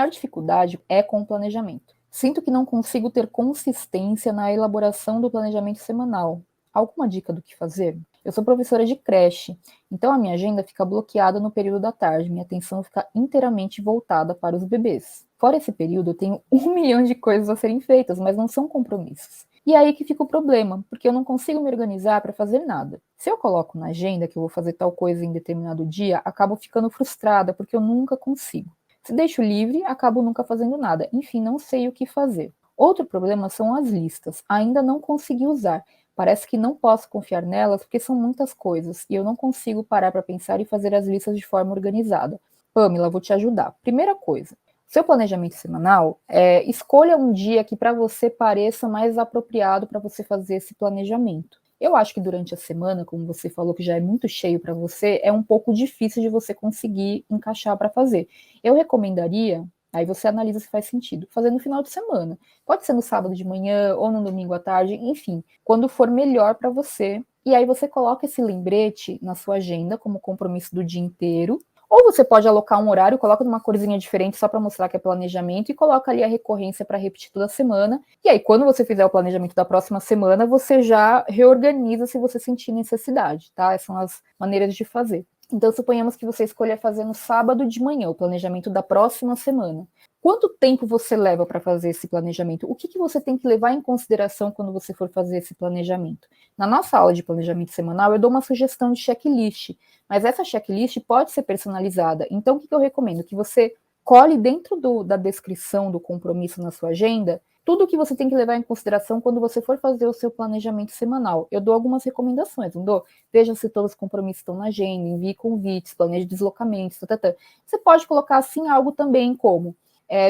maior dificuldade é com o planejamento. Sinto que não consigo ter consistência na elaboração do planejamento semanal. Alguma dica do que fazer? Eu sou professora de creche, então a minha agenda fica bloqueada no período da tarde, minha atenção fica inteiramente voltada para os bebês. Fora esse período, eu tenho 1 milhão de coisas a serem feitas, mas não são compromissos. E é aí que fica o problema, porque eu não consigo me organizar para fazer nada. Se eu coloco na agenda que eu vou fazer tal coisa em determinado dia, acabo ficando frustrada, porque eu nunca consigo. Se deixo livre, acabo nunca fazendo nada. Enfim, não sei o que fazer. Outro problema são as listas. Ainda não consegui usar. Parece que não posso confiar nelas porque são muitas coisas e eu não consigo parar para pensar e fazer as listas de forma organizada. Pamela, vou te ajudar. Primeira coisa, seu planejamento semanal, escolha um dia que para você pareça mais apropriado para você fazer esse planejamento. Eu acho que durante a semana, como você falou que já é muito cheio para você, é um pouco difícil de você conseguir encaixar para fazer. Eu recomendaria, aí você analisa se faz sentido, fazer no final de semana. Pode ser no sábado de manhã ou no domingo à tarde, enfim, quando for melhor para você. E aí você coloca esse lembrete na sua agenda como compromisso do dia inteiro. Ou você pode alocar um horário, coloca numa corzinha diferente só para mostrar que é planejamento e coloca ali a recorrência para repetir toda semana. E aí, quando você fizer o planejamento da próxima semana, você já reorganiza se você sentir necessidade, tá? Essas são as maneiras de fazer. Então, suponhamos que você escolha fazer no sábado de manhã o planejamento da próxima semana. Quanto tempo você leva para fazer esse planejamento? O que você tem que levar em consideração quando você for fazer esse planejamento? Na nossa aula de planejamento semanal, eu dou uma sugestão de checklist, mas essa checklist pode ser personalizada. Então, o que eu recomendo? Que você colhe dentro da descrição do compromisso na sua agenda tudo o que você tem que levar em consideração quando você for fazer o seu planejamento semanal. Eu dou algumas recomendações, não dou? Veja se todos os compromissos estão na agenda, envie convites, planeje deslocamentos, Você pode colocar assim algo também como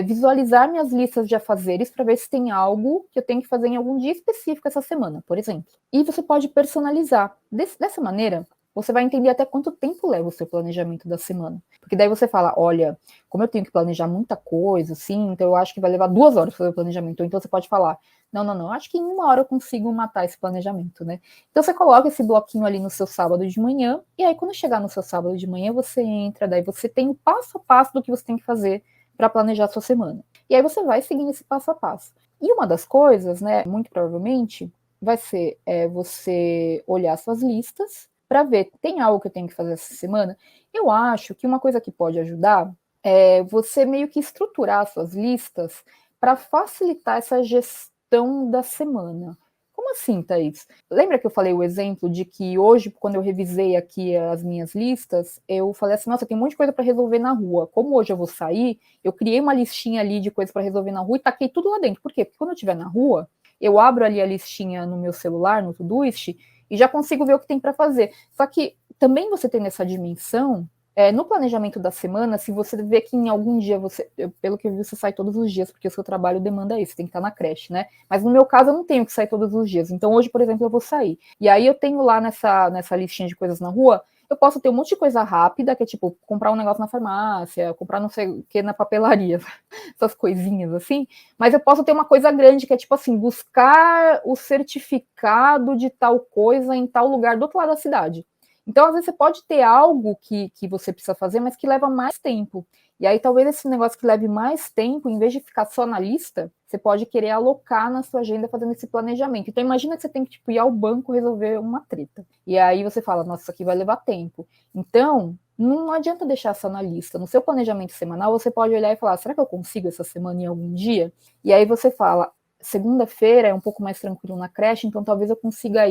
visualizar minhas listas de afazeres para ver se tem algo que eu tenho que fazer em algum dia específico essa semana, por exemplo. E você pode personalizar. Dessa maneira, você vai entender até quanto tempo leva o seu planejamento da semana. Porque daí você fala, olha, como eu tenho que planejar muita coisa, assim, então eu acho que vai levar 2 horas para fazer o planejamento. Então você pode falar, não, acho que em 1 hora eu consigo matar esse planejamento, né? Então você coloca esse bloquinho ali no seu sábado de manhã, e aí quando chegar no seu sábado de manhã, você entra, daí você tem o passo a passo do que você tem que fazer para planejar a sua semana. E aí você vai seguindo esse passo a passo. E uma das coisas, né, muito provavelmente, vai ser você olhar suas listas para ver, tem algo que eu tenho que fazer essa semana? Eu acho que uma coisa que pode ajudar é você meio que estruturar suas listas para facilitar essa gestão da semana. Como assim, Thaís? Lembra que eu falei o exemplo de que hoje, quando eu revisei aqui as minhas listas, eu falei assim, nossa, tem um monte de coisa para resolver na rua. Como hoje eu vou sair, eu criei uma listinha ali de coisas para resolver na rua e taquei tudo lá dentro. Por quê? Porque quando eu estiver na rua, eu abro ali a listinha no meu celular, no Todoist, e já consigo ver o que tem para fazer. Só que também você tem essa dimensão, no planejamento da semana, se você vê que em algum dia pelo que eu vi, você sai todos os dias, porque o seu trabalho demanda isso, você tem que estar na creche, né? Mas no meu caso, eu não tenho que sair todos os dias. Então, hoje, por exemplo, eu vou sair. E aí eu tenho lá nessa listinha de coisas na rua, eu posso ter um monte de coisa rápida, que é tipo, comprar um negócio na farmácia, comprar não sei o que na papelaria, essas coisinhas assim. Mas eu posso ter uma coisa grande, que é tipo assim, buscar o certificado de tal coisa em tal lugar do outro lado da cidade. Então, às vezes, você pode ter algo que você precisa fazer, mas que leva mais tempo. E aí, talvez esse negócio que leve mais tempo, em vez de ficar só na lista, você pode querer alocar na sua agenda fazendo esse planejamento. Então, imagina que você tem que ir ao banco resolver uma treta. E aí você fala, nossa, isso aqui vai levar tempo. Então, não adianta deixar só na lista. No seu planejamento semanal, você pode olhar e falar, será que eu consigo essa semana em algum dia? E aí você fala, segunda-feira é um pouco mais tranquilo na creche, então talvez eu consiga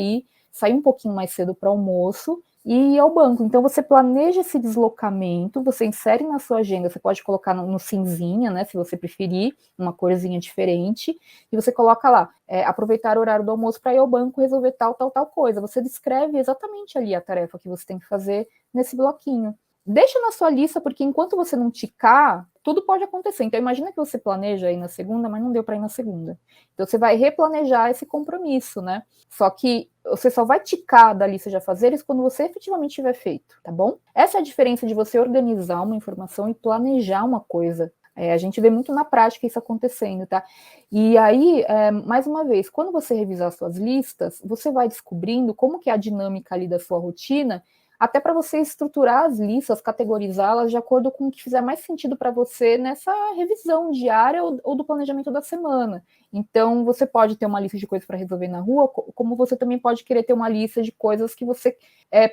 sair um pouquinho mais cedo para almoço e ir ao banco. Então você planeja esse deslocamento, você insere na sua agenda, você pode colocar no cinzinha, né, se você preferir, uma corzinha diferente, e você coloca lá, aproveitar o horário do almoço para ir ao banco resolver tal coisa. Você descreve exatamente ali a tarefa que você tem que fazer nesse bloquinho. Deixa na sua lista, porque enquanto você não ticar, tudo pode acontecer. Então, imagina que você planeja ir na segunda, mas não deu para ir na segunda. Então, você vai replanejar esse compromisso, né? Só que você só vai ticar da lista de afazeres quando você efetivamente tiver feito, tá bom? Essa é a diferença de você organizar uma informação e planejar uma coisa. A gente vê muito na prática isso acontecendo, tá? E aí, mais uma vez, quando você revisar suas listas, você vai descobrindo como que é a dinâmica ali da sua rotina, até para você estruturar as listas, categorizá-las de acordo com o que fizer mais sentido para você nessa revisão diária ou do planejamento da semana. Então, você pode ter uma lista de coisas para resolver na rua, como você também pode querer ter uma lista de coisas que você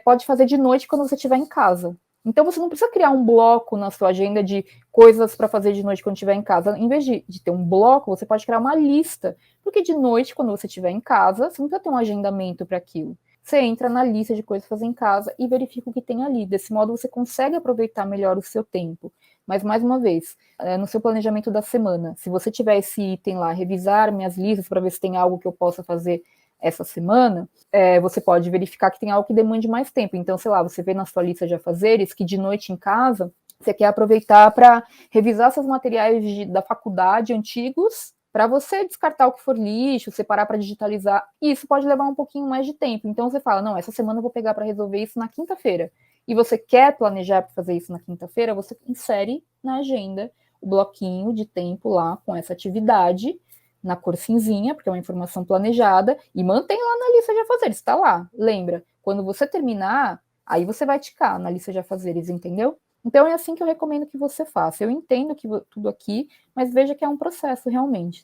pode fazer de noite quando você estiver em casa. Então, você não precisa criar um bloco na sua agenda de coisas para fazer de noite quando estiver em casa. Em vez de ter um bloco, você pode criar uma lista. Porque de noite, quando você estiver em casa, você não precisa ter um agendamento para aquilo. Você entra na lista de coisas para fazer em casa e verifica o que tem ali. Desse modo, você consegue aproveitar melhor o seu tempo. Mas, mais uma vez, no seu planejamento da semana, se você tiver esse item lá, revisar minhas listas para ver se tem algo que eu possa fazer essa semana, você pode verificar que tem algo que demande mais tempo. Então, sei lá, você vê na sua lista de afazeres que de noite em casa, você quer aproveitar para revisar seus materiais da faculdade antigos, para você descartar o que for lixo, separar para digitalizar. E isso pode levar um pouquinho mais de tempo. Então, você fala, não, essa semana eu vou pegar para resolver isso na quinta-feira. E você quer planejar para fazer isso na quinta-feira, você insere na agenda o bloquinho de tempo lá com essa atividade, na cor cinzinha, porque é uma informação planejada, e mantém lá na lista de afazeres, está lá. Lembra, quando você terminar, aí você vai ticar na lista de afazeres, entendeu? Então é assim que eu recomendo que você faça. Eu entendo que tudo aqui, mas veja que é um processo realmente.